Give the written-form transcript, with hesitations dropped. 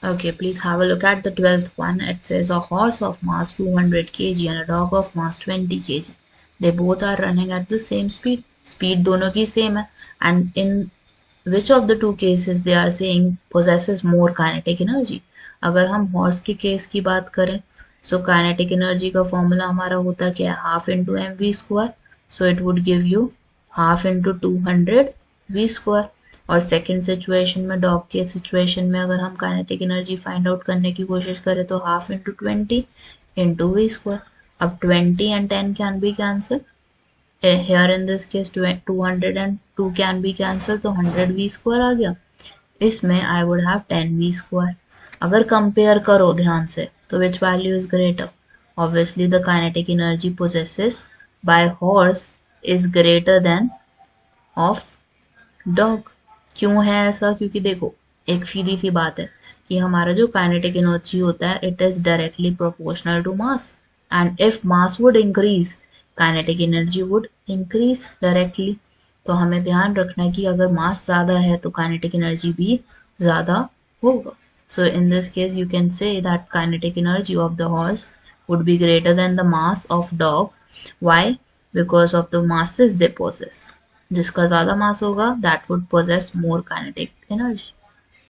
Okay, please have a look at the 12th one. It says a horse of mass 200 kg and a dog of mass 20 kg. They both are running at the same speed. Speed दोनों की same है. And in which of the two cases they are saying possesses more kinetic energy? अगर हम horse के case की बात करें, so kinetic energy का formula हमारा होता क्या है? Half into mv square. So it would give you half into 200 v square. और सेकेंड सिचुएशन में डॉग के सिचुएशन में अगर हम काइनेटिक एनर्जी फाइंड आउट करने की कोशिश करें तो half into 20 into v square. अब 20 and 10 can be cancel. Here in this case 200 and 2 can be cancel, तो 100 वी स्क्वायर आ गया. इसमें I would have 10 v square. अगर कंपेयर करो ध्यान से तो which value is greater? Obviously the kinetic energy possesses by horse is greater than of dog. क्यों है ऐसा? क्योंकि देखो, एक सीधी सी बात है कि हमारा जो काइनेटिक एनर्जी होता है it is directly proportional to mass, and if mass would increase kinetic energy would increase directly. तो हमें ध्यान रखना है कि अगर मास ज्यादा है तो काइनेटिक एनर्जी भी ज्यादा होगा. So in this case you can say that kinetic energy of the horse would be greater than the mass of dog. Why? Because of the masses they possess. जिसका ज्यादा मास होगा that would possess more kinetic energy.